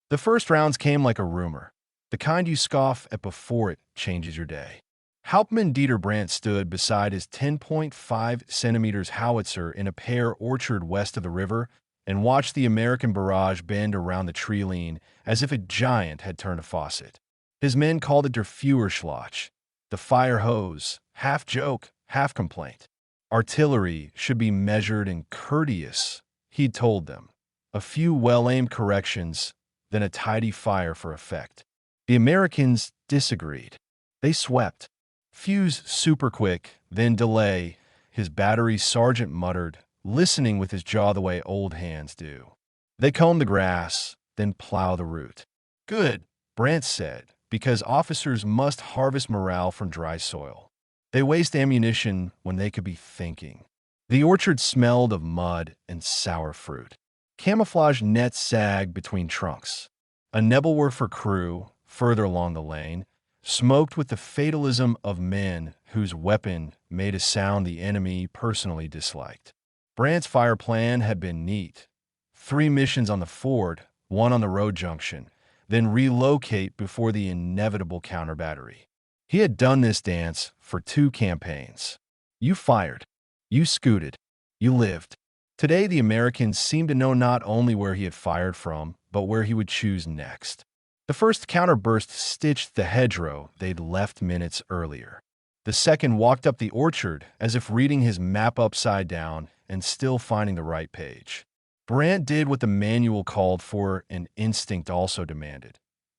The first rounds came like a rumor, the kind you scoff at before it changes your day. Hauptmann Dieter Brandt stood beside his 10.5 centimeters howitzer in a pear orchard west of the river and watched the American barrage bend around the tree lean as if a giant had turned a faucet. His men called it der Führerschlauch, the fire hose, half joke, half complaint. Artillery should be measured and courteous, he'd told them. A few well-aimed corrections, then a tidy fire for effect. The Americans disagreed. They swept. Fuse super quick, then delay, his battery sergeant muttered, listening with his jaw the way old hands do. They comb the grass, then plow the root. Good, Brandt said, because officers must harvest morale from dry soil. They waste ammunition when they could be thinking. The orchard smelled of mud and sour fruit. Camouflage nets sagged between trunks. A Nebelwerfer crew, further along the lane, smoked with the fatalism of men whose weapon made a sound the enemy personally disliked. Brandt's fire plan had been neat. 3 missions on the ford, 1 on the road junction, then relocate before the inevitable counter battery. He had done this dance for 2 campaigns. You fired. You scooted. You lived. Today, the Americans seemed to know not only where he had fired from, but where he would choose next. The first counterburst stitched the hedgerow they'd left minutes earlier. The second walked up the orchard as if reading his map upside down and still finding the right page. Brandt did what the manual called for and instinct also demanded.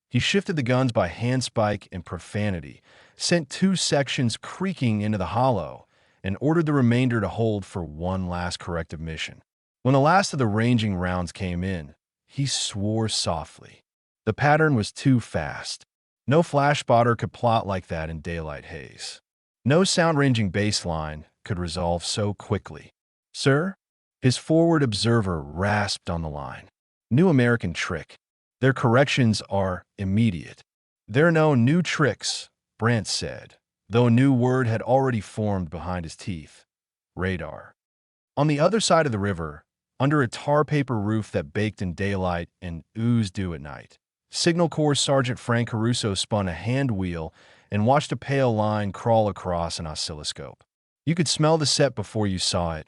He shifted the guns by handspike and profanity, sent 2 sections creaking into the hollow, and ordered the remainder to hold for one last corrective mission. When the last of the ranging rounds came in, he swore softly. The pattern was too fast. No flash spotter could plot like that in daylight haze. No sound-ranging baseline could resolve so quickly. Sir? His forward observer rasped on the line. New American trick. Their corrections are immediate. There are no new tricks, Brandt said, though a new word had already formed behind his teeth. Radar. On the other side of the river, under a tar paper roof that baked in daylight and oozed dew at night, Signal Corps Sergeant Frank Caruso spun a hand wheel and watched a pale line crawl across an oscilloscope. You could smell the set before you saw it.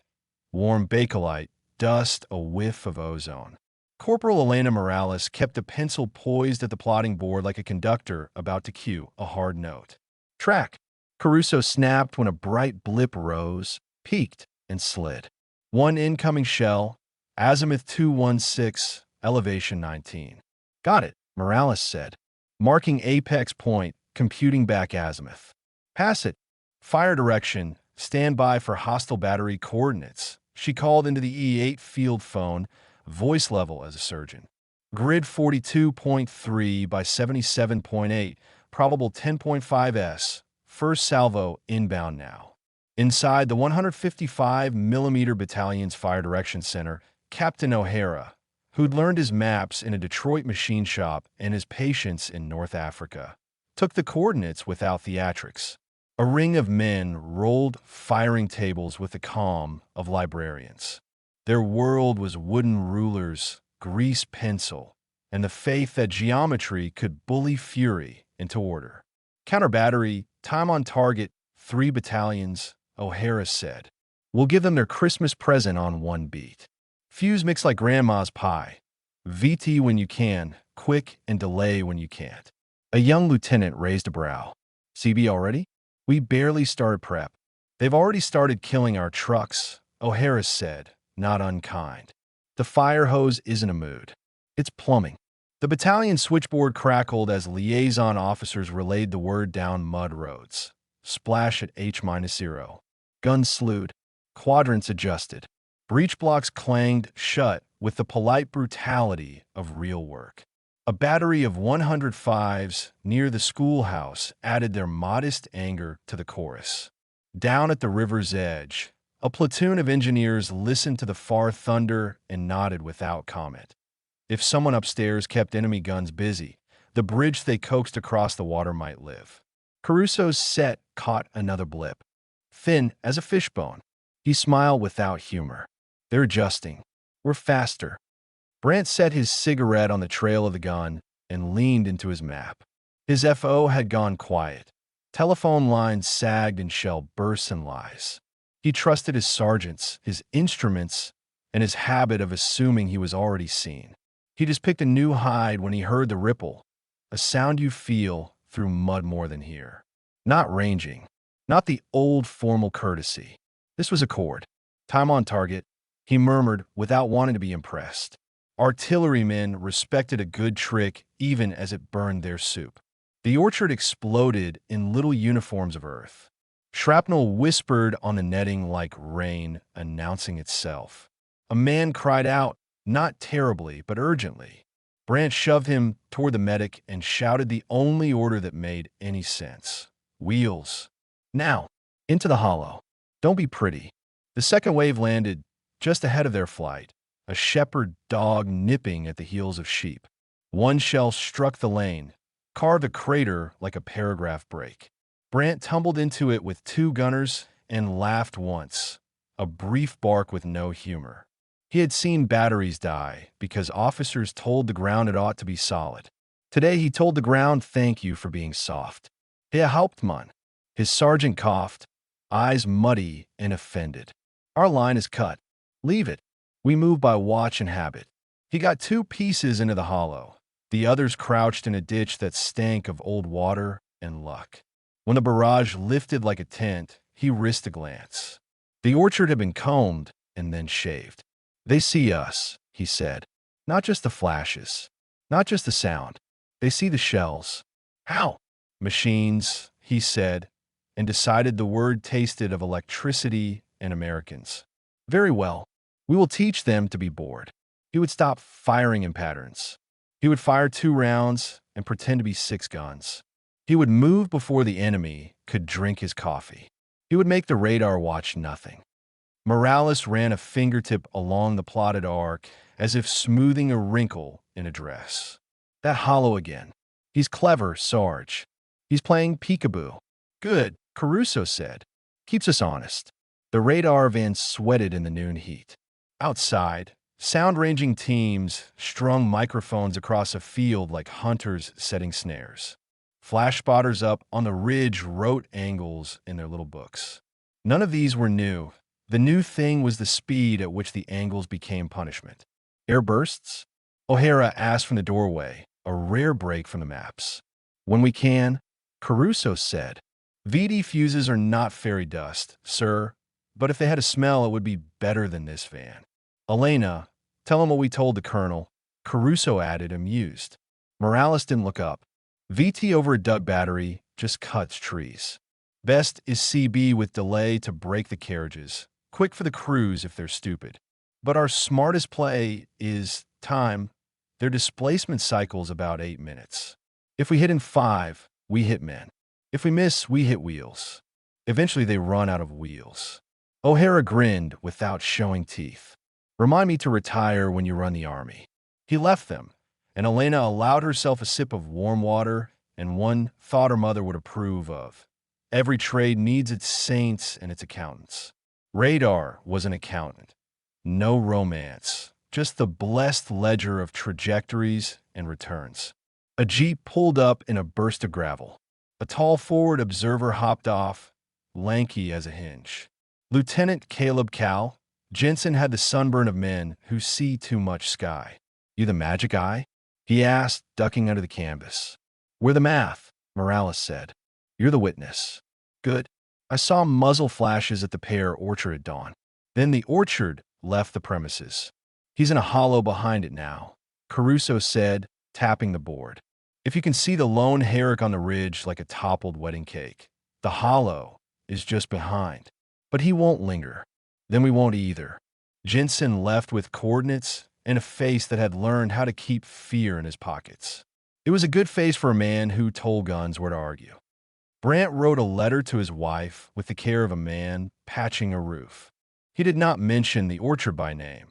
Warm bakelite, dust, a whiff of ozone. Corporal Elena Morales kept a pencil poised at the plotting board like a conductor about to cue a hard note. Track. Caruso snapped when a bright blip rose, peaked, and slid. 1 incoming shell, azimuth 216, elevation 19. Got it, Morales said, marking apex point, computing back azimuth. Pass it. Fire direction, stand by for hostile battery coordinates. She called into the E8 field phone, voice level as a surgeon. Grid 42.3 by 77.8, probable 10.5 S. First salvo inbound now. Inside the 155mm Battalion's Fire Direction Center, Captain O'Hara, who'd learned his maps in a Detroit machine shop and his patience in North Africa, took the coordinates without theatrics. A ring of men rolled firing tables with the calm of librarians. Their world was wooden rulers, grease pencil, and the faith that geometry could bully fury into order. Counter-battery, time on target, 3 battalions, O'Hara said. We'll give them their Christmas present on 1 beat. Fuse mix like grandma's pie. VT when you can, quick and delay when you can't. A young lieutenant raised a brow. CB already? We barely started prep. They've already started killing our trucks, O'Hara said, not unkind. The fire hose isn't a mood. It's plumbing. The battalion switchboard crackled as liaison officers relayed the word down mud roads. Splash at H-0. Guns slewed. Quadrants adjusted. Breech blocks clanged shut with the polite brutality of real work. A battery of 105s near the schoolhouse added their modest anger to the chorus. Down at the river's edge, a platoon of engineers listened to the far thunder and nodded without comment. If someone upstairs kept enemy guns busy, the bridge they coaxed across the water might live. Caruso's set caught another blip. Thin as a fishbone, he smiled without humor. They're adjusting. We're faster. Brant set his cigarette on the trail of the gun and leaned into his map. His FO had gone quiet. Telephone lines sagged and shell bursts and lies. He trusted his sergeants, his instruments, and his habit of assuming he was already seen. He just picked a new hide when he heard the ripple, a sound you feel through mud more than hear. Not ranging, not the old formal courtesy. This was a chord. Time on target, he murmured without wanting to be impressed. Artillerymen respected a good trick even as it burned their soup. The orchard exploded in little uniforms of earth. Shrapnel whispered on the netting like rain, announcing itself. A man cried out, not terribly, but urgently. Brant shoved him toward the medic and shouted the only order that made any sense. Wheels. Now, into the hollow. Don't be pretty. The second wave landed just ahead of their flight, a shepherd dog nipping at the heels of sheep. One shell struck the lane, carved a crater like a paragraph break. Brant tumbled into it with two gunners and laughed once, a brief bark with no humor. He had seen batteries die because officers told the ground it ought to be solid. Today he told the ground thank you for being soft. Herr Hauptmann. His sergeant coughed, eyes muddy and offended. Our line is cut. Leave it. We move by watch and habit. He got two pieces into the hollow. The others crouched in a ditch that stank of old water and luck. When the barrage lifted like a tent, he risked a glance. The orchard had been combed and then shaved. They see us, he said. Not just the flashes. Not just the sound. They see the shells. How? Machines, he said, and decided the word tasted of electricity and Americans. Very well. We will teach them to be bored. He would stop firing in patterns. He would fire 2 rounds and pretend to be 6 guns. He would move before the enemy could drink his coffee. He would make the radar watch nothing. Morales ran a fingertip along the plotted arc as if smoothing a wrinkle in a dress. That hollow again. He's clever, Sarge. He's playing peekaboo. Good, Caruso said. Keeps us honest. The radar van sweated in the noon heat. Outside, sound-ranging teams strung microphones across a field like hunters setting snares. Flash spotters up on the ridge wrote angles in their little books. None of these were new. The new thing was the speed at which the angles became punishment. Air bursts? O'Hara asked from the doorway, a rare break from the maps. When we can, Caruso said. VD fuses are not fairy dust, sir, but if they had a smell, it would be better than this van. Elena, tell him what we told the colonel, Caruso added, amused. Morales didn't look up. VT over a dug battery just cuts trees. Best is CB with delay to break the carriages. Quick for the crews if they're stupid. But our smartest play is time. Their displacement cycle's about 8 minutes. If we hit in 5, we hit men. If we miss, we hit wheels. Eventually they run out of wheels. O'Hara grinned without showing teeth. Remind me to retire when you run the army. He left them, and Elena allowed herself a sip of warm water and one thought her mother would approve of. Every trade needs its saints and its accountants. Radar was an accountant. No romance, just the blessed ledger of trajectories and returns. A jeep pulled up in a burst of gravel. A tall forward observer hopped off, lanky as a hinge. Lieutenant Caleb Cal. Jensen had the sunburn of men who see too much sky. You the magic eye? He asked, ducking under the canvas. We're the math, Morales said. You're the witness. Good. I saw muzzle flashes at the pear orchard at dawn. Then the orchard left the premises. He's in a hollow behind it now, Caruso said, tapping the board. If you can see the lone herrick on the ridge like a toppled wedding cake, the hollow is just behind. But he won't linger. Then we won't either. Jensen left with coordinates and a face that had learned how to keep fear in his pockets. It was a good face for a man who told guns where to argue. Brant wrote a letter to his wife with the care of a man patching a roof. He did not mention the orchard by name.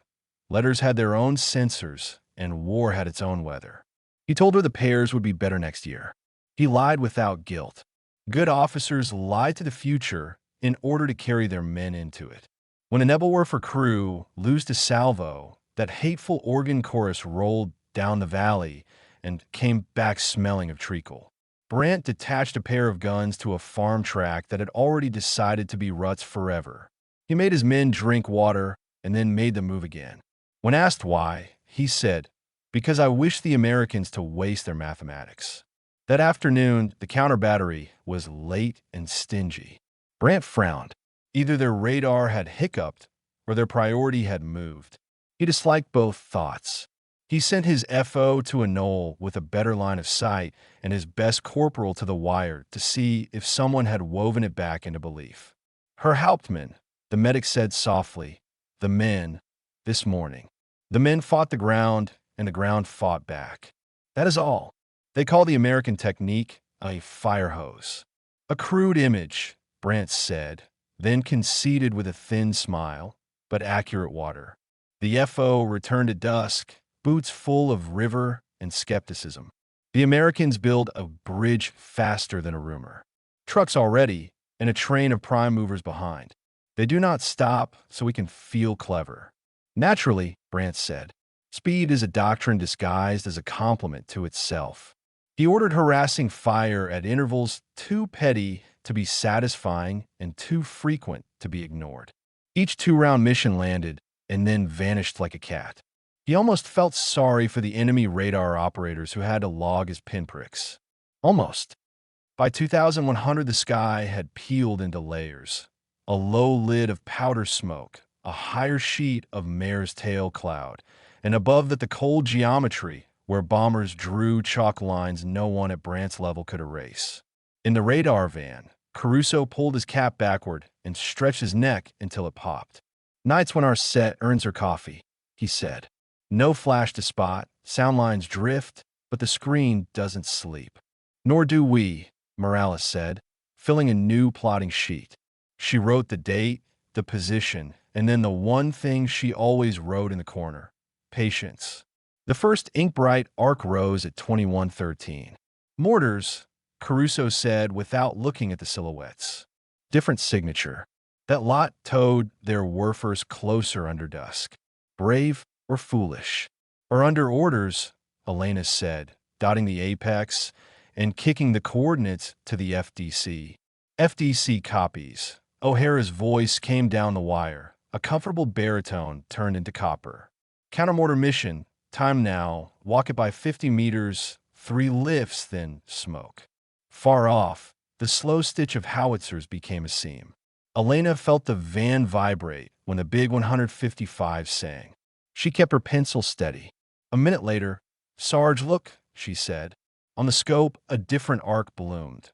Letters had their own censors, and war had its own weather. He told her the pears would be better next year. He lied without guilt. Good officers lie to the future in order to carry their men into it. When a Nebelwerfer crew lose to salvo, That hateful organ chorus rolled down the valley and came back smelling of treacle. Brant detached a pair of guns to a farm track that had already decided to be ruts forever. He made his men drink water and then made them move again. When asked why, he said, "Because I wish the Americans to waste their mathematics." That afternoon, the counter battery was late and stingy. Brant frowned. Either their radar had hiccuped or their priority had moved. He disliked both thoughts. He sent his FO to a knoll with a better line of sight and his best corporal to the wire to see if someone had woven it back into belief. "Herr Hauptmann," the medic said softly, "the men, this morning." The men fought the ground, and the ground fought back. That is all. They call the American technique a fire hose. "A crude image," Brant said, then conceded with a thin smile, "but accurate water." The FO returned at dusk, boots full of river and skepticism. The Americans build a bridge faster than a rumor. Trucks already, and a train of prime movers behind. They do not stop so we can feel clever. Naturally, Brant said, speed is a doctrine disguised as a compliment to itself. He ordered harassing fire at intervals too petty to be satisfying and too frequent to be ignored. Each two-round mission landed and then vanished like a cat. He almost felt sorry for the enemy radar operators who had to log his pinpricks. Almost. By 2100, the sky had peeled into layers. A low lid of powder smoke, a higher sheet of mare's tail cloud, and above that the cold geometry where bombers drew chalk lines no one at Brant's level could erase. In the radar van, Caruso pulled his cap backward and stretched his neck until it popped. "Nights when our set earns her coffee," he said. "No flash to spot, sound lines drift, but the screen doesn't sleep." "Nor do we," Morales said, filling a new plotting sheet. She wrote the date, the position, and then the one thing she always wrote in the corner: patience. The first ink-bright arc rose at 2113. "Mortars," Caruso said without looking at the silhouettes. Different signature. That lot towed their Werfers closer under dusk. "Brave or foolish?" "Or under orders," Elena said, dotting the apex and kicking the coordinates to the FDC. "FDC copies." O'Hara's voice came down the wire. A comfortable baritone turned into copper. "Countermortar mission. Time now. Walk it by 50 meters. 3 lifts, then smoke." Far off, the slow stitch of howitzers became a seam. Elena felt the van vibrate when the big 155 sang. She kept her pencil steady. A minute later, "Sarge, look," she said. On the scope, a different arc bloomed.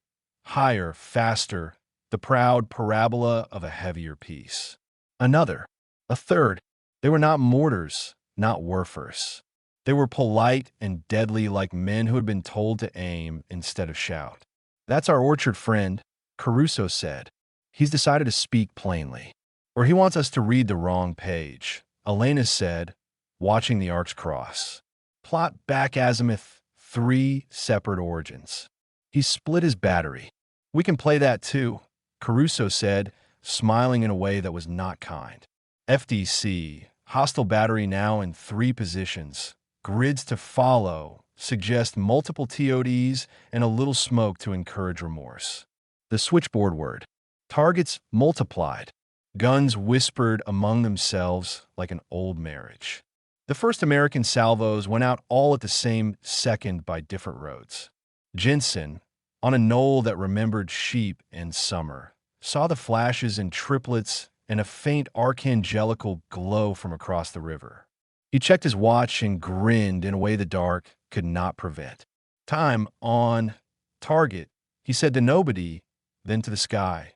Higher, faster, the proud parabola of a heavier piece. Another. A third. They were not mortars, not Werfers. They were polite and deadly like men who had been told to aim instead of shout. "That's our orchard friend," Caruso said. "He's decided to speak plainly. Or he wants us to read the wrong page," Elena said, watching the arcs cross. "Plot back azimuth, 3 separate origins." He split his battery. "We can play that too," Caruso said, smiling in a way that was not kind. FDC, hostile battery now in 3 positions. Grids to follow, suggest multiple TODs and a little smoke to encourage remorse. The switchboard word. Targets multiplied. Guns whispered among themselves like an old marriage. The first American salvos went out all at the same second by different roads. Jensen, on a knoll that remembered sheep and summer, saw the flashes in triplets and a faint archangelical glow from across the river. He checked his watch and grinned in a way the dark could not prevent. "Time on target," he said to nobody, then to the sky.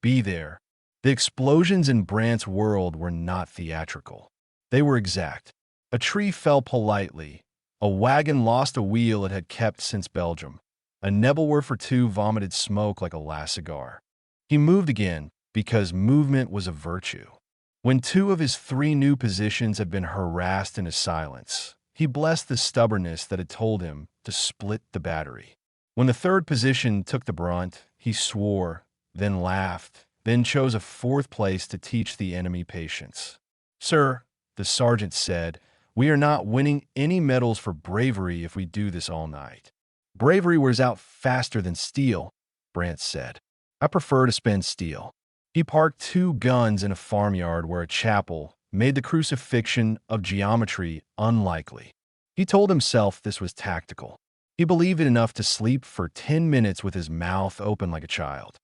"Be there." The explosions in Brant's world were not theatrical. They were exact. A tree fell politely. A wagon lost a wheel it had kept since Belgium. A Nebelwerfer 2 vomited smoke like a last cigar. He moved again because movement was a virtue. When 2 of his 3 new positions had been harassed into silence, he blessed the stubbornness that had told him to split the battery. When the 3rd position took the brunt, he swore, then laughed, then chose a 4th place to teach the enemy patience. "Sir," the sergeant said, We are not winning any medals for bravery if we do this all night. Bravery wears out faster than steel, Brant said. I prefer to spend steel. He parked 2 guns in a farmyard where a chapel made the crucifixion of geometry unlikely. He told himself this was tactical. He believed it enough to sleep for 10 minutes with his mouth open like a child.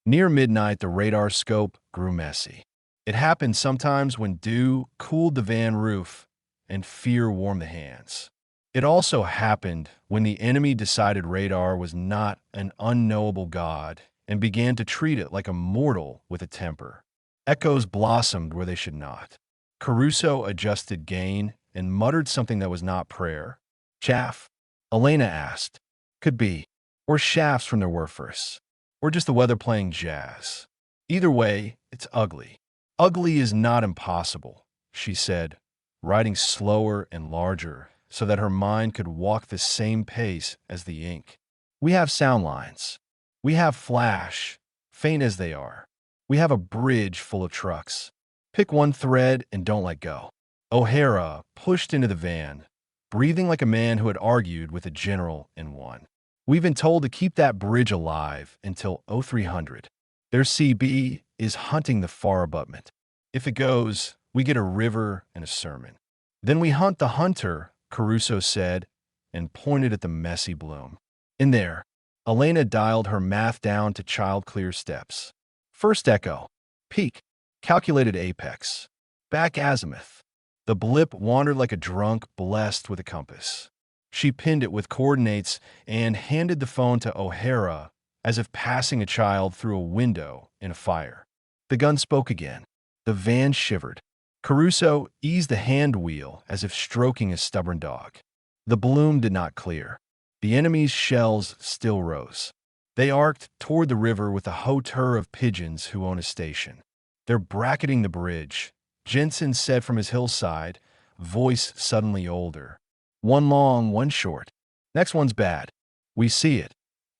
Near midnight, the radar scope grew messy. It happened sometimes when dew cooled the van roof and fear warmed the hands. It also happened when the enemy decided radar was not an unknowable god and began to treat it like a mortal with a temper. Echoes blossomed where they should not. Caruso adjusted gain and muttered something that was not prayer. Chaff? Elena asked. Could be. Or shafts from their woofers. Or just the weather playing jazz. Either way, it's ugly. Ugly is not impossible, she said, writing slower and larger so that her mind could walk the same pace as the ink. We have sound lines. We have flash, faint as they are. We have a bridge full of trucks. Pick one thread and don't let go. O'Hara pushed into the van, breathing like a man who had argued with a general and won. We've been told to keep that bridge alive until 0300. Their CB is hunting the far abutment. If it goes, we get a river and a sermon. Then we hunt the hunter, Caruso said, and pointed at the messy bloom. In there, Elena dialed her math down to child-clear steps. First echo, peak, calculated apex, back azimuth. The blip wandered like a drunk blessed with a compass. She pinned it with coordinates and handed the phone to O'Hara as if passing a child through a window in a fire. The gun spoke again. The van shivered. Caruso eased the hand wheel as if stroking a stubborn dog. The bloom did not clear. The enemy's shells still rose. They arced toward the river with a hauteur of pigeons who own a station. They're bracketing the bridge, Jensen said from his hillside, voice suddenly older. One long, one short. Next one's bad. We see it,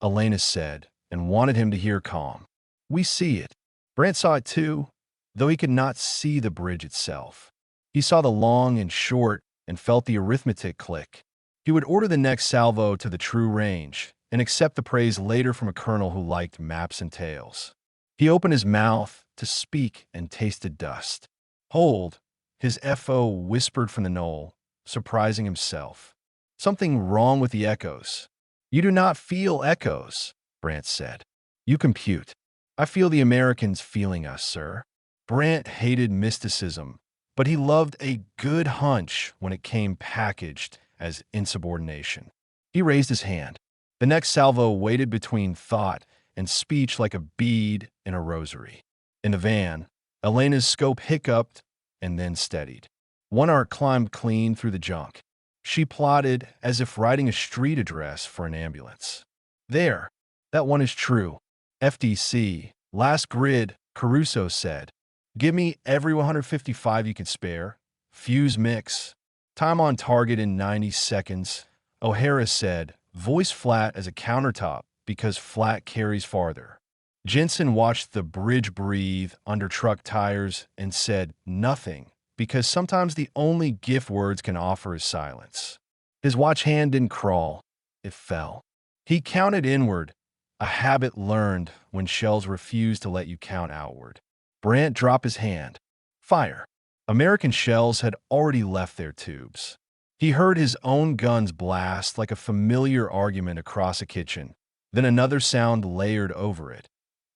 Elena said, and wanted him to hear calm. We see it. Brant saw it too, though he could not see the bridge itself. He saw the long and short and felt the arithmetic click. He would order the next salvo to the true range and accept the praise later from a colonel who liked maps and tales. He opened his mouth to speak and tasted dust. Hold, his FO whispered from the knoll, surprising himself. Something wrong with the echoes. You do not feel echoes, Brant said. You compute. I feel the Americans feeling us, sir. Brant hated mysticism, but he loved a good hunch when it came packaged as insubordination. He raised his hand. The next salvo waited between thought and speech like a bead in a rosary. In the van, Elena's scope hiccuped and then steadied. One arc climbed clean through the junk. She plotted as if writing a street address for an ambulance. There, that one is true. FDC, last grid, Caruso said. Give me every 155 you can spare. Fuse mix. Time on target in 90 seconds, O'Hara said, voice flat as a countertop because flat carries farther. Jensen watched the bridge breathe under truck tires and said nothing because sometimes the only gift words can offer is silence. His watch hand didn't crawl. It fell. He counted inward, a habit learned when shells refuse to let you count outward. Brant dropped his hand. Fire. American shells had already left their tubes. He heard his own guns blast like a familiar argument across a kitchen, then another sound layered over it.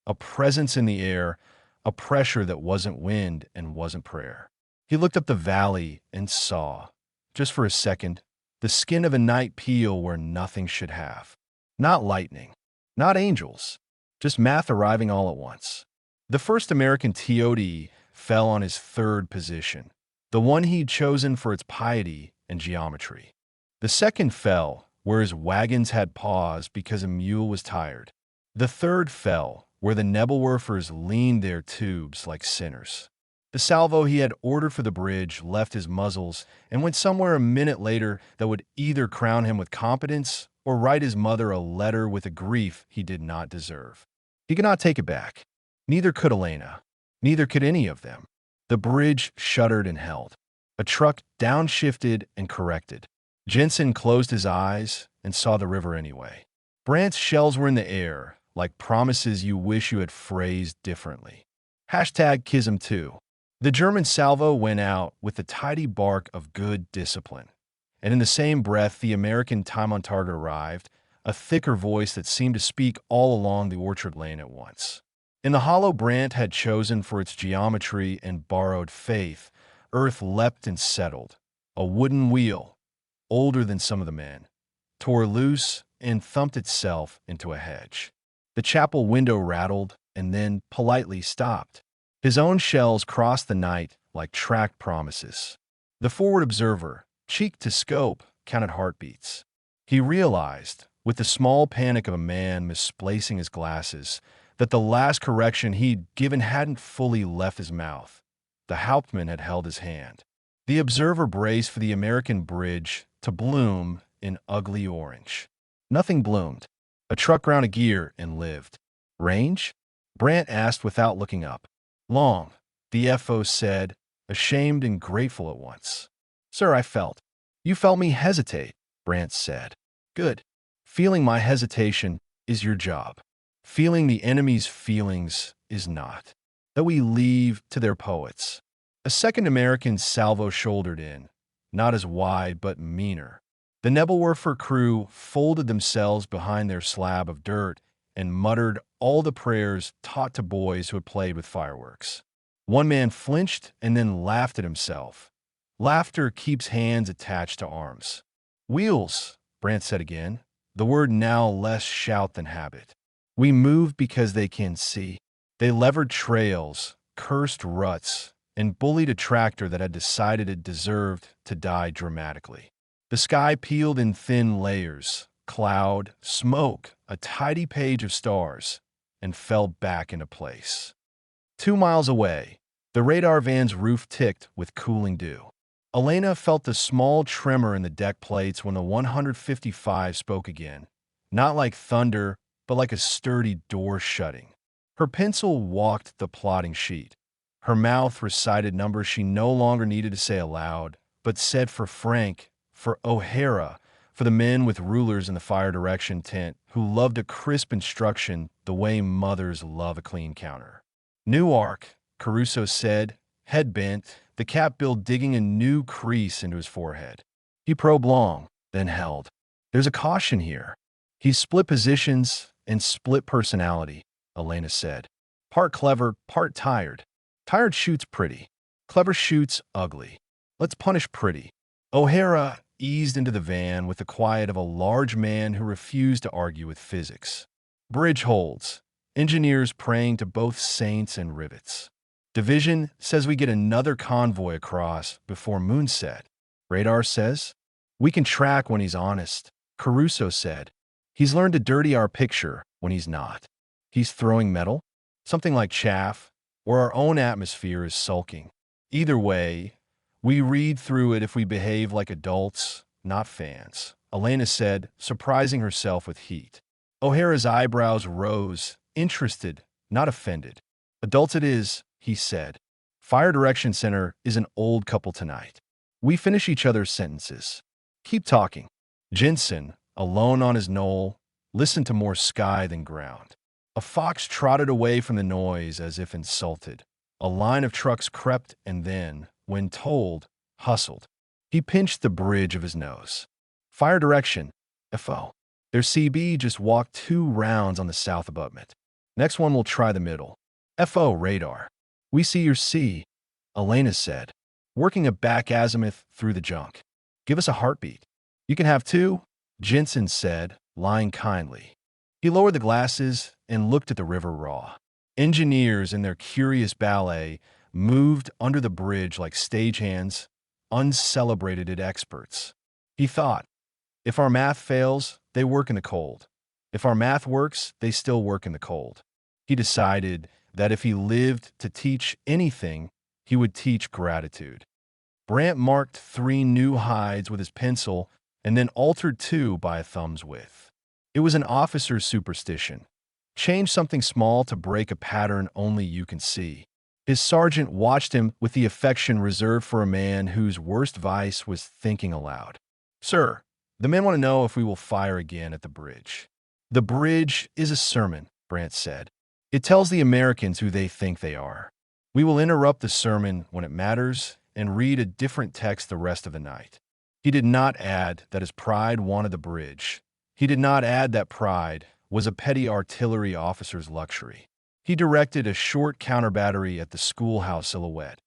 A presence in the air, a pressure that wasn't wind and wasn't prayer. He looked up the valley and saw, just for a second, the skin of a night peel where nothing should have. Not lightning, not angels, just math arriving all at once. The first American TOD fell on his third position, the one he'd chosen for its piety and geometry. The second fell where his wagons had paused because a mule was tired. The third fell where the Nebelwerfers leaned their tubes like sinners. The salvo he had ordered for the bridge left his muzzles and went somewhere a minute later that would either crown him with competence or write his mother a letter with a grief he did not deserve. He could not take it back. Neither could Elena. Neither could any of them. The bridge shuddered and held. A truck downshifted and corrected. Jensen closed his eyes and saw the river anyway. Brandt's shells were in the air, like promises you wish you had phrased differently. Hashtag Kism2. The German salvo went out with the tidy bark of good discipline. And in the same breath, the American time on target arrived, a thicker voice that seemed to speak all along the orchard lane at once. In the hollow Brandt had chosen for its geometry and borrowed faith, earth leapt and settled. A wooden wheel, older than some of the men, tore loose and thumped itself into a hedge. The chapel window rattled and then politely stopped. His own shells crossed the night like tracked promises. The forward observer, cheek to scope, counted heartbeats. He realized, with the small panic of a man misplacing his glasses, that the last correction he'd given hadn't fully left his mouth. The Hauptmann had held his hand. The observer braced for the American bridge to bloom in ugly orange. Nothing bloomed. A truck ground a gear and lived. Range? Brandt asked without looking up. Long, the FO said, ashamed and grateful at once. Sir, I felt. You felt me hesitate, Brandt said. Good. Feeling my hesitation is your job. Feeling the enemy's feelings is not. That we leave to their poets. A second American salvo shouldered in, not as wide but meaner. The Nebelwerfer crew folded themselves behind their slab of dirt and muttered all the prayers taught to boys who had played with fireworks. One man flinched and then laughed at himself. Laughter keeps hands attached to arms. Wheels, Brandt said again, the word now less shout than habit. We move because they can see. They levered trails, cursed ruts, and bullied a tractor that had decided it deserved to die dramatically. The sky peeled in thin layers, cloud, smoke, a tidy page of stars, and fell back into place. 2 miles away, the radar van's roof ticked with cooling dew. Elena felt the small tremor in the deck plates when the 155 spoke again, not like thunder, but like a sturdy door shutting. Her pencil walked the plotting sheet. Her mouth recited numbers she no longer needed to say aloud, but said for Frank, for O'Hara, for the men with rulers in the fire direction tent who loved a crisp instruction the way mothers love a clean counter. New arc, Caruso said, head bent, the cap bill digging a new crease into his forehead. He probed long, then held. There's a caution here. He split positions and split personality, Elena said. Part clever, part tired. Tired shoots pretty. Clever shoots ugly. Let's punish pretty. O'Hara eased into the van with the quiet of a large man who refused to argue with physics. Bridge holds. Engineers praying to both saints and rivets. Division says we get another convoy across before moonset. Radar says, we can track when he's honest. Caruso said, he's learned to dirty our picture when he's not. He's throwing metal, something like chaff, or our own atmosphere is sulking. Either way, we read through it if we behave like adults, not fans, Elena said, surprising herself with heat. O'Hara's eyebrows rose, interested, not offended. Adults it is, he said. Fire Direction Center is an old couple tonight. We finish each other's sentences. Keep talking. Jensen, alone on his knoll, listened to more sky than ground. A fox trotted away from the noise as if insulted. A line of trucks crept and then, when told, hustled. He pinched the bridge of his nose. Fire Direction, FO. Their CB just walked 2 rounds on the south abutment. Next one will try the middle. FO radar. We see your C, Elena said, working a back azimuth through the junk. Give us a heartbeat. You can have 2, Jensen said, lying kindly. He lowered the glasses and looked at the river raw. Engineers in their curious ballet moved under the bridge like stagehands, uncelebrated experts. He thought, if our math fails, they work in the cold. If our math works, they still work in the cold. He decided that if he lived to teach anything, he would teach gratitude. Brandt marked 3 new hides with his pencil and then altered 2 by a thumb's width. It was an officer's superstition. Change something small to break a pattern only you can see. His sergeant watched him with the affection reserved for a man whose worst vice was thinking aloud. Sir, the men want to know if we will fire again at the bridge. The bridge is a sermon, Brant said. It tells the Americans who they think they are. We will interrupt the sermon when it matters and read a different text the rest of the night. He did not add that his pride wanted the bridge. He did not add that pride was a petty artillery officer's luxury. He directed a short counter-battery at the schoolhouse silhouette.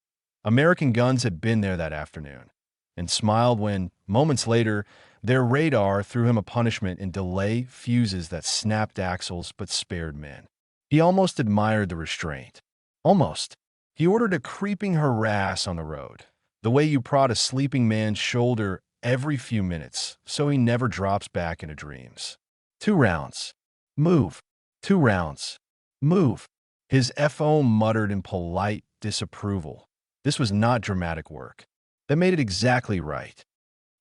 American guns had been there that afternoon, and smiled when, moments later, their radar threw him a punishment in delay fuses that snapped axles but spared men. He almost admired the restraint. Almost. He ordered a creeping harass on the road, the way you prod a sleeping man's shoulder every few minutes so he never drops back into dreams. 2 rounds. Move. 2 rounds. Move. His FO muttered in polite disapproval. This was not dramatic work. That made it exactly right.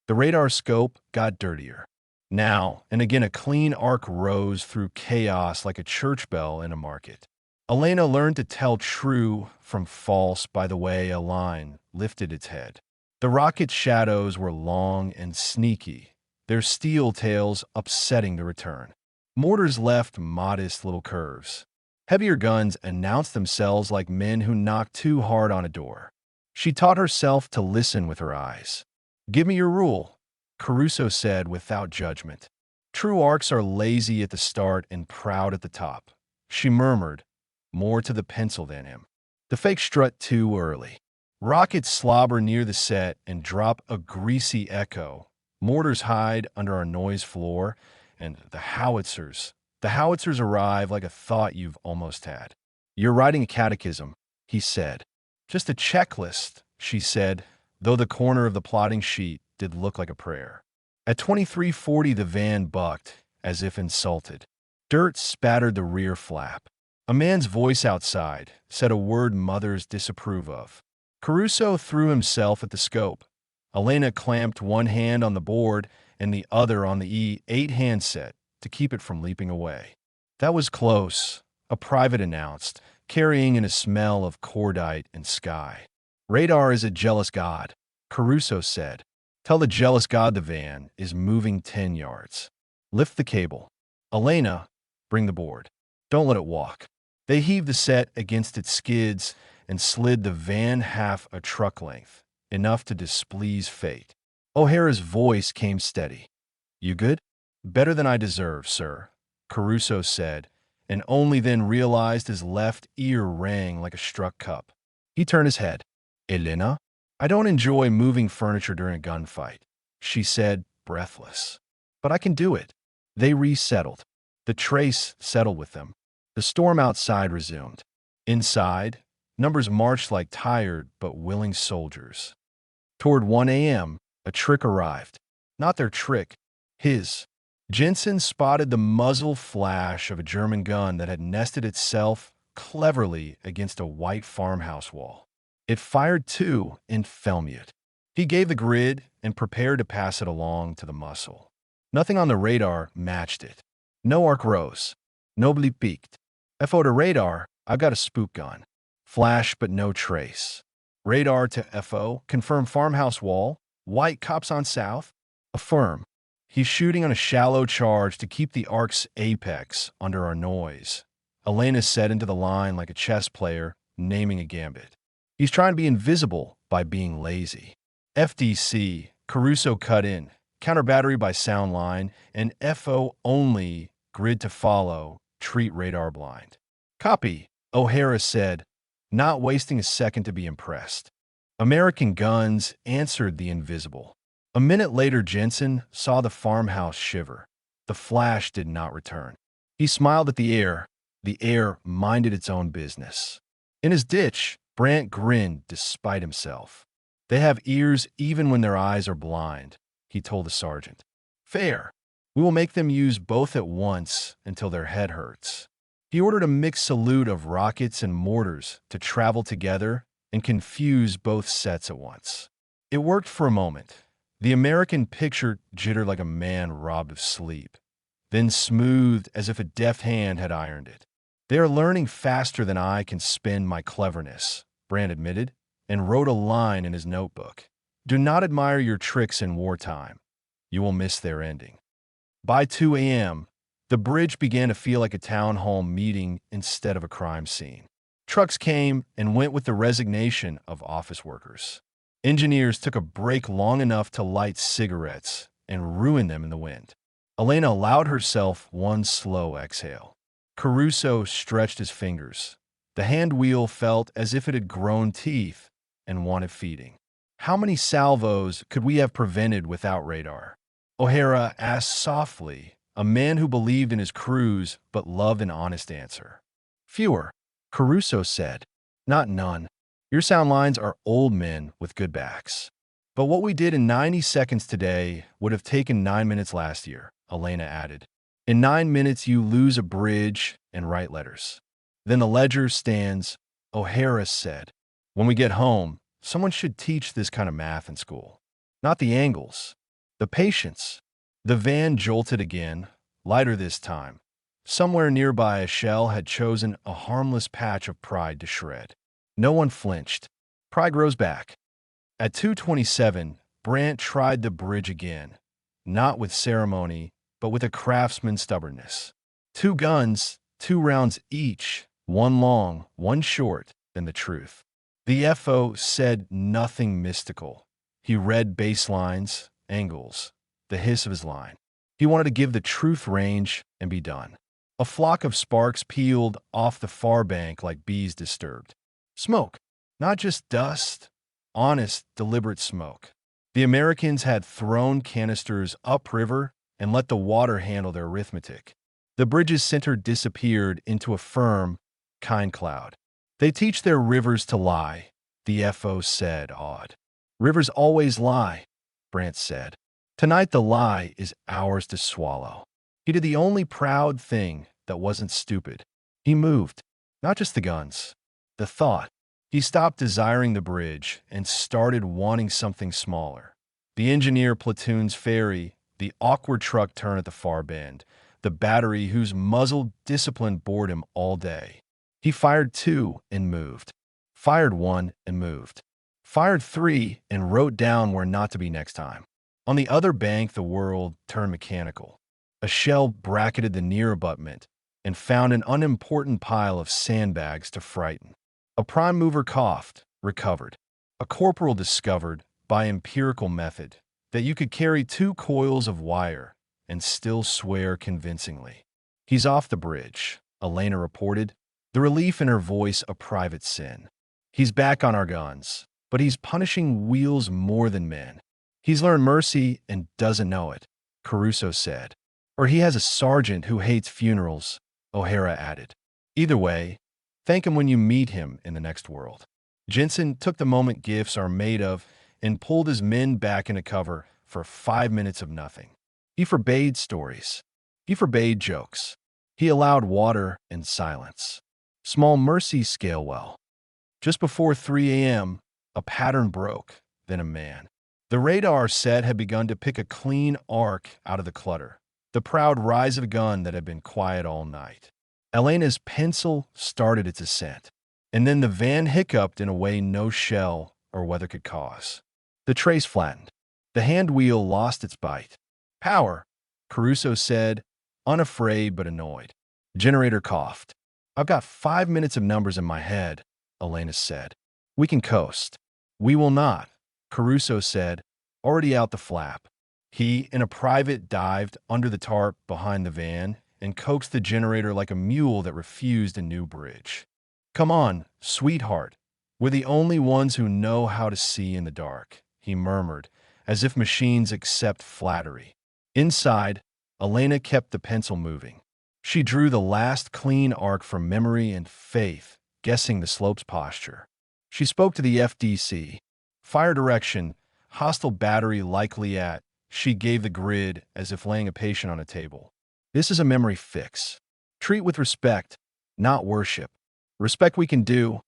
The radar scope got dirtier. Now and again a clean arc rose through chaos like a church bell in a market. Elena learned to tell true from false by the way a line lifted its head. The rocket's shadows were long and sneaky, their steel tails upsetting the return. Mortars left modest little curves. Heavier guns announced themselves like men who knocked too hard on a door. She taught herself to listen with her eyes. "Give me your rule," Caruso said without judgment. "True arcs are lazy at the start and proud at the top," she murmured, more to the pencil than him. The fake strut too early. Rockets slobber near the set and drop a greasy echo. Mortars hide under our noise floor, and the howitzers arrive like a thought you've almost had. "You're writing a catechism," he said. "Just a checklist," she said, though the corner of the plotting sheet did look like a prayer. At 2340 the van bucked, as if insulted. Dirt spattered the rear flap. A man's voice outside said a word mothers disapprove of. Caruso threw himself at the scope. Elena clamped one hand on the board and the other on the E8 handset to keep it from leaping away. "That was close," a private announced, carrying in a smell of cordite and sky. "Radar is a jealous god," Caruso said. "Tell the jealous god the van is moving 10 yards. Lift the cable. Elena, bring the board. Don't let it walk." They heaved the set against its skids and slid the van half a truck length, enough to displease fate. O'Hara's voice came steady. "You good?" "Better than I deserve, sir," Caruso said, and only then realized his left ear rang like a struck cup. He turned his head. "Elena?" "I don't enjoy moving furniture during a gunfight," she said, breathless. "But I can do it." They resettled. The trace settled with them. The storm outside resumed. Inside, numbers marched like tired but willing soldiers. Toward 1 a.m., a trick arrived. Not their trick, his. Jensen spotted the muzzle flash of a German gun that had nested itself cleverly against a white farmhouse wall. It fired too and fell mute. He gave the grid and prepared to pass it along to the muscle. Nothing on the radar matched it. No arc rose. Nobly peaked. FO to radar, I've got a spook gun. Flash but no trace. Radar to FO, confirm farmhouse wall. White cops on south. Affirm. He's shooting on a shallow charge to keep the arc's apex under our noise. Elena said into the line like a chess player, naming a gambit. He's trying to be invisible by being lazy. FDC, Caruso cut in, counter battery by sound line, and FO only, grid to follow, treat radar blind. "Copy," O'Hara said, not wasting a second to be impressed. American guns answered the invisible. A minute later, Jensen saw the farmhouse shiver. The flash did not return. He smiled at the air. The air minded its own business. In his ditch, Brant grinned despite himself. "They have ears even when their eyes are blind," he told the sergeant. "Fair. We will make them use both at once until their head hurts." He ordered a mixed salute of rockets and mortars to travel together and confuse both sets at once. It worked for a moment. The American picture jittered like a man robbed of sleep, then smoothed as if a deft hand had ironed it. "They are learning faster than I can spin my cleverness," Brandt admitted, and wrote a line in his notebook. Do not admire your tricks in wartime. You will miss their ending. By 2 a.m., the bridge began to feel like a town hall meeting instead of a crime scene. Trucks came and went with the resignation of office workers. Engineers took a break long enough to light cigarettes and ruin them in the wind. Elena allowed herself one slow exhale. Caruso stretched his fingers. The hand wheel felt as if it had grown teeth and wanted feeding. How many salvos could we have prevented without radar? O'Hara asked softly, a man who believed in his crews but loved an honest answer. Fewer, Caruso said. Not none. Your sound lines are old men with good backs. But what we did in 90 seconds today would have taken 9 minutes last year, Elena added. In 9 minutes, you lose a bridge and write letters. Then the ledger stands, O'Hara said. When we get home, someone should teach this kind of math in school. Not the angles, the patience. The van jolted again, lighter this time. Somewhere nearby, a shell had chosen a harmless patch of pride to shred. No one flinched. Pride grows back. At 2:27, Brandt tried the bridge again, not with ceremony, but with a craftsman's stubbornness. 2 guns, 2 rounds each, one long, one short, than the truth. The FO said nothing mystical. He read baselines, angles, the hiss of his line. He wanted to give the truth range and be done. A flock of sparks peeled off the far bank like bees disturbed. Smoke, not just dust, honest, deliberate smoke. The Americans had thrown canisters upriver and let the water handle their arithmetic. The bridge's center disappeared into a firm, kind cloud. They teach their rivers to lie, the FO said, awed. Rivers always lie, Brandt said. Tonight the lie is ours to swallow. He did the only proud thing that wasn't stupid. He moved, not just the guns, the thought. He stopped desiring the bridge and started wanting something smaller. The engineer platoon's ferry, the awkward truck turn at the far bend, the battery whose muzzled discipline bored him all day. He fired 2 and moved. Fired 1 and moved. Fired 3 and wrote down where not to be next time. On the other bank, the world turned mechanical. A shell bracketed the near abutment and found an unimportant pile of sandbags to frighten. A prime mover coughed, recovered. A corporal discovered, by empirical method, that you could carry 2 coils of wire and still swear convincingly. He's off the bridge, Elena reported, the relief in her voice a private sin. He's back on our guns, but he's punishing wheels more than men. He's learned mercy and doesn't know it, Caruso said. Or he has a sergeant who hates funerals, O'Hara added. Either way, thank him when you meet him in the next world. Jensen took the moment gifts are made of and pulled his men back into cover for 5 minutes of nothing. He forbade stories. He forbade jokes. He allowed water and silence. Small mercies scale well. Just before 3 a.m., a pattern broke, then a man. The radar set had begun to pick a clean arc out of the clutter, the proud rise of a gun that had been quiet all night. Elena's pencil started its ascent, and then the van hiccuped in a way no shell or weather could cause. The trace flattened. The hand wheel lost its bite. Power, Caruso said, unafraid but annoyed. Generator coughed. I've got 5 minutes of numbers in my head, Elena said. We can coast. We will not, Caruso said, already out the flap. He and a private dived under the tarp behind the van and coaxed the generator like a mule that refused a new bridge. Come on, sweetheart. We're the only ones who know how to see in the dark, he murmured, as if machines accept flattery. Inside, Elena kept the pencil moving. She drew the last clean arc from memory and faith, guessing the slope's posture. She spoke to the FDC. Fire direction, hostile battery likely at. She gave the grid as if laying a patient on a table. This is a memory fix. Treat with respect, not worship. Respect we can do,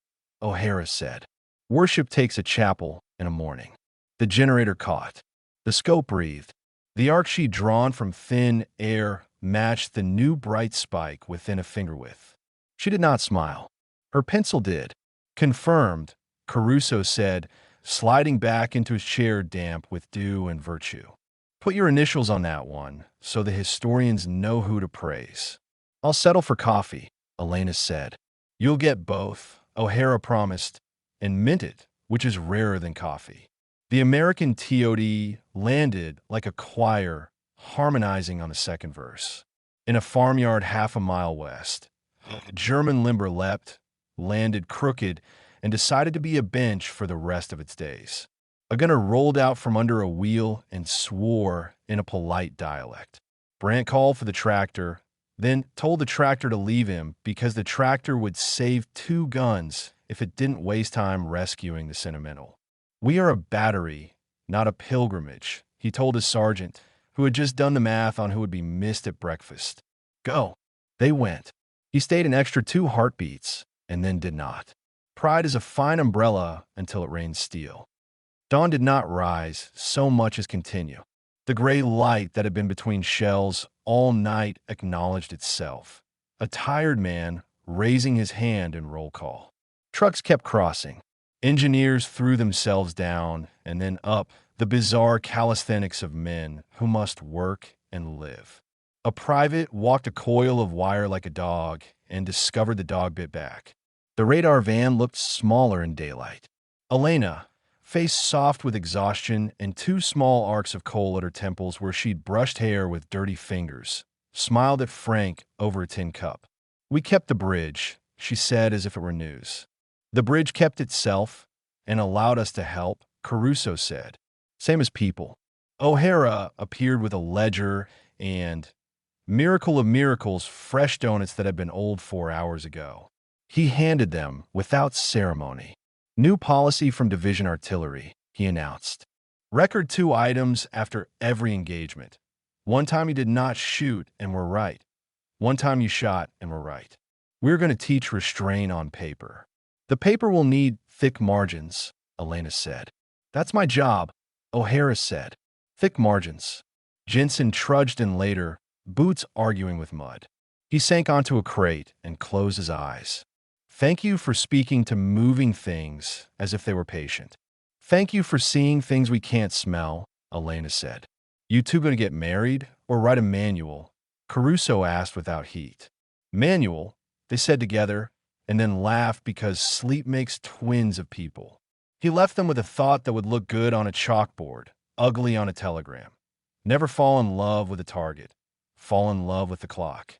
O'Hara said. Worship takes a chapel in a morning. The generator caught. The scope breathed. The arc she'd drawn from thin air matched the new bright spike within a finger width. She did not smile. Her pencil did. Confirmed, Caruso said, sliding back into his chair damp with dew and virtue. Put your initials on that one, so the historians know who to praise. I'll settle for coffee, Elena said. You'll get both, O'Hara promised, and minted, which is rarer than coffee. The American TOD landed like a choir, harmonizing on the second verse. In a farmyard half a mile west, German limber leapt, landed crooked, and decided to be a bench for the rest of its days. A gunner rolled out from under a wheel and swore in a polite dialect. Brandt called for the tractor, then told the tractor to leave him because the tractor would save 2 guns if it didn't waste time rescuing the Sentimental. We are a battery, not a pilgrimage, he told his sergeant, who had just done the math on who would be missed at breakfast. Go. They went. He stayed an extra 2 heartbeats and then did not. Pride is a fine umbrella until it rains steel. Dawn did not rise so much as continue. The gray light that had been between shells all night acknowledged itself. A tired man raising his hand in roll call. Trucks kept crossing. Engineers threw themselves down and then up, the bizarre calisthenics of men who must work and live. A private walked a coil of wire like a dog and discovered the dog bit back. The radar van looked smaller in daylight. Elena, face soft with exhaustion and 2 small arcs of coal at her temples where she'd brushed hair with dirty fingers, smiled at Frank over a tin cup. We kept the bridge, she said as if it were news. The bridge kept itself and allowed us to help, Caruso said. Same as people. O'Hara appeared with a ledger and, miracle of miracles, fresh donuts that had been old 4 hours ago. He handed them without ceremony. New policy from Division Artillery, he announced. Record 2 items after every engagement. One time you did not shoot and were right. One time you shot and were right. We're going to teach restraint on paper. The paper will need thick margins, Elena said. That's my job, O'Hara said. Thick margins. Jensen trudged in later, boots arguing with mud. He sank onto a crate and closed his eyes. Thank you for speaking to moving things as if they were patient. Thank you for seeing things we can't smell, Elena said. You two going to get married or write a manual? Caruso asked without heat. Manual, they said together, and then laughed because sleep makes twins of people. He left them with a thought that would look good on a chalkboard, ugly on a telegram. Never fall in love with a target. Fall in love with the clock.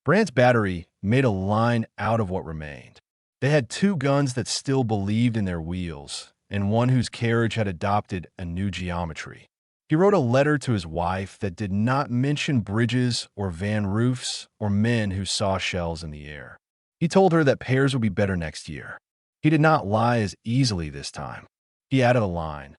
Brandt's battery made a line out of what remained. They had 2 guns that still believed in their wheels, and one whose carriage had adopted a new geometry. He wrote a letter to his wife that did not mention bridges or van roofs or men who saw shells in the air. He told her that pairs would be better next year. He did not lie as easily this time. He added a line.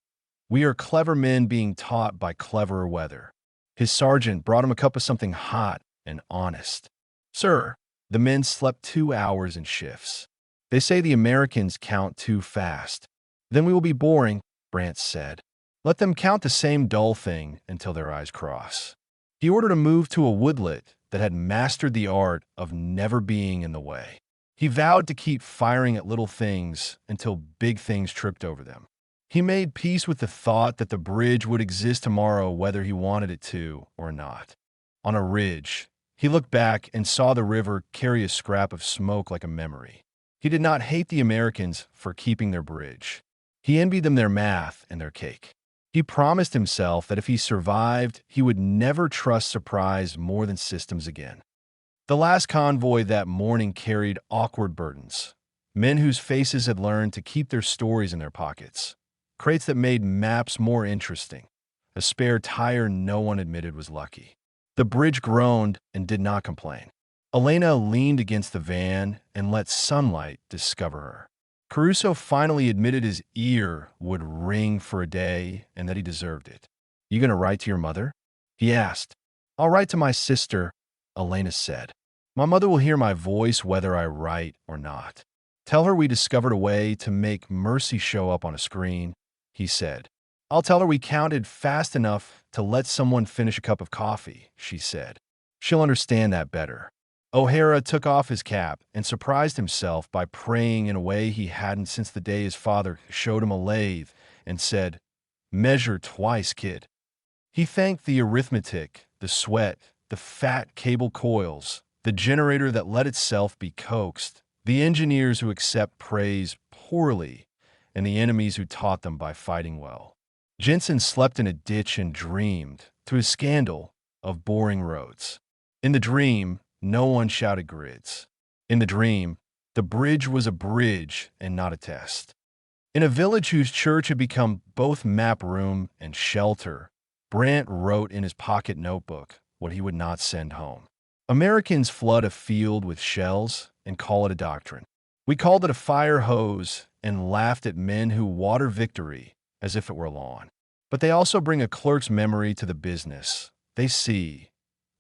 We are clever men being taught by cleverer weather. His sergeant brought him a cup of something hot and honest. Sir, the men slept 2 hours in shifts. They say the Americans count too fast. Then we will be boring, Brandt said. Let them count the same dull thing until their eyes cross. He ordered a move to a woodlet that had mastered the art of never being in the way. He vowed to keep firing at little things until big things tripped over them. He made peace with the thought that the bridge would exist tomorrow whether he wanted it to or not. On a ridge, he looked back and saw the river carry a scrap of smoke like a memory. He did not hate the Americans for keeping their bridge. He envied them their math and their cake. He promised himself that if he survived, he would never trust surprise more than systems again. The last convoy that morning carried awkward burdens. Men whose faces had learned to keep their stories in their pockets. Crates that made maps more interesting. A spare tire no one admitted was lucky. The bridge groaned and did not complain. Elena leaned against the van and let sunlight discover her. Caruso finally admitted his ear would ring for a day and that he deserved it. You gonna write to your mother? He asked. I'll write to my sister, Elena said. My mother will hear my voice whether I write or not. Tell her we discovered a way to make Mercy show up on a screen, he said. I'll tell her we counted fast enough to let someone finish a cup of coffee, she said. She'll understand that better. O'Hara took off his cap and surprised himself by praying in a way he hadn't since the day his father showed him a lathe and said, "Measure twice, kid." He thanked the arithmetic, the sweat, the fat cable coils, the generator that let itself be coaxed, the engineers who accept praise poorly, and the enemies who taught them by fighting well. Jensen slept in a ditch and dreamed, to his scandal, of boring roads. In the dream, no one shouted grids. In the dream, the bridge was a bridge and not a test. In a village whose church had become both map room and shelter, Brant wrote in his pocket notebook what he would not send home. Americans flood a field with shells and call it a doctrine. We called it a fire hose and laughed at men who water victory as if it were lawn. But they also bring a clerk's memory to the business. They see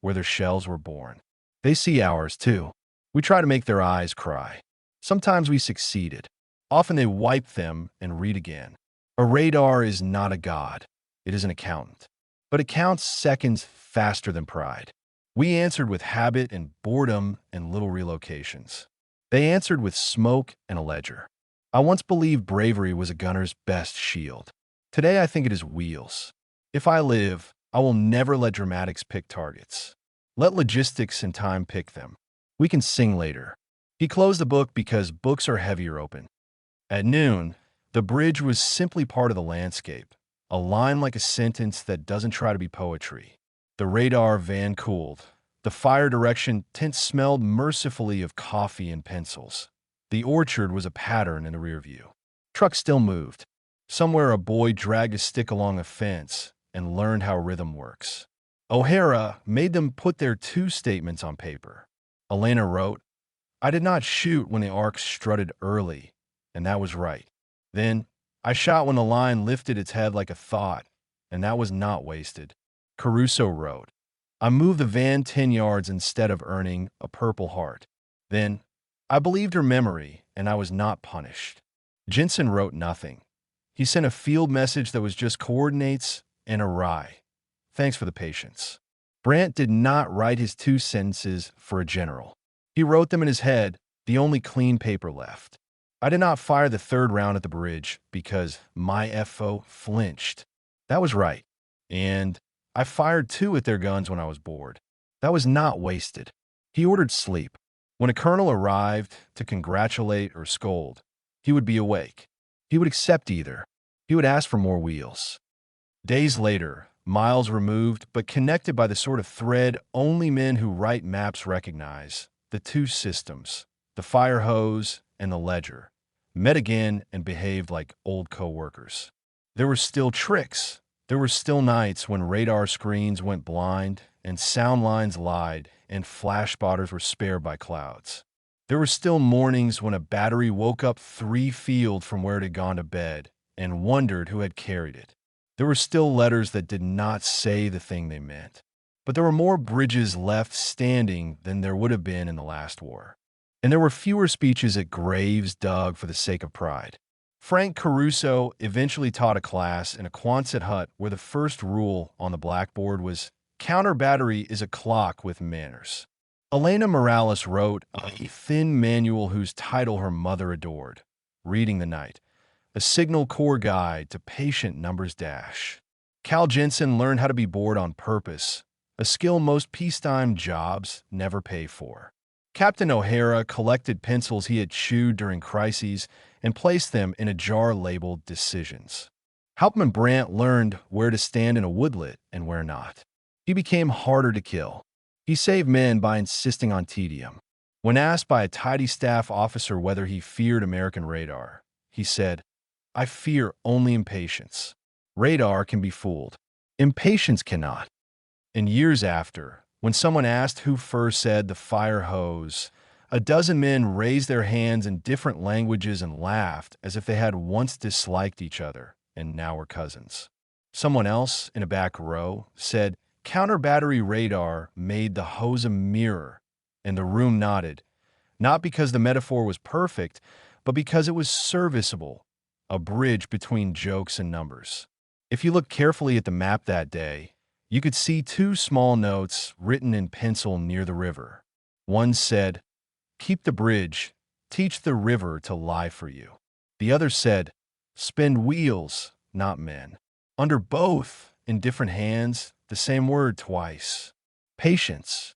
where their shells were born. They see ours, too. We try to make their eyes cry. Sometimes we succeeded. Often they wipe them and read again. A radar is not a god. It is an accountant. But it counts seconds faster than pride. We answered with habit and boredom and little relocations. They answered with smoke and a ledger. I once believed bravery was a gunner's best shield. Today I think it is wheels. If I live, I will never let dramatics pick targets. Let logistics and time pick them. We can sing later. He closed the book because books are heavier open. At noon, the bridge was simply part of the landscape, a line like a sentence that doesn't try to be poetry. The radar van cooled. The fire direction tent smelled mercifully of coffee and pencils. The orchard was a pattern in the rear view. Trucks still moved. Somewhere a boy dragged a stick along a fence and learned how rhythm works. O'Hara made them put their two statements on paper. Elena wrote, "I did not shoot when the arc strutted early, and that was right. Then, I shot when the line lifted its head like a thought, and that was not wasted." Caruso wrote, "I moved the van 10 yards instead of earning a Purple Heart. Then, I believed her memory, and I was not punished." Jensen wrote nothing. He sent a field message that was just coordinates and a rye. "Thanks for the patience." Brant did not write his two sentences for a general. He wrote them in his head, the only clean paper left. "I did not fire the third round at the bridge because my FO flinched. That was right. And I fired two at their guns when I was bored. That was not wasted." He ordered sleep. When a colonel arrived to congratulate or scold, he would be awake. He would accept either. He would ask for more wheels. Days later, miles removed but connected by the sort of thread only men who write maps recognize, the two systems, the fire hose and the ledger, met again and behaved like old co-workers. There were still tricks. There were still nights when radar screens went blind and sound lines lied and flash spotters were spared by clouds. There were still mornings when a battery woke up 3 field from where it had gone to bed and wondered who had carried it. There were still letters that did not say the thing they meant. But there were more bridges left standing than there would have been in the last war. And there were fewer speeches at graves dug for the sake of pride. Frank Caruso eventually taught a class in a Quonset hut where the first rule on the blackboard was, "Counter battery is a clock with manners." Elena Morales wrote a thin manual whose title her mother adored, Reading the Night, a Signal Corps guide to patient numbers dash. Cal Jensen learned how to be bored on purpose, a skill most peacetime jobs never pay for. Captain O'Hara collected pencils he had chewed during crises and placed them in a jar labeled Decisions. Hauptmann Brandt learned where to stand in a woodlet and where not. He became harder to kill. He saved men by insisting on tedium. When asked by a tidy staff officer whether he feared American radar, he said, "I fear only impatience. Radar can be fooled. Impatience cannot." And years after, when someone asked who first said the fire hose, a dozen men raised their hands in different languages and laughed as if they had once disliked each other and now were cousins. Someone else, in a back row, said, "Counter-battery radar made the hose a mirror," and the room nodded, not because the metaphor was perfect, but because it was serviceable, a bridge between jokes and numbers. If you looked carefully at the map that day, you could see 2 small notes written in pencil near the river. One said, "Keep the bridge, teach the river to lie for you." The other said, "Spend wheels, not men." Under both, in different hands, the same word twice. Patience.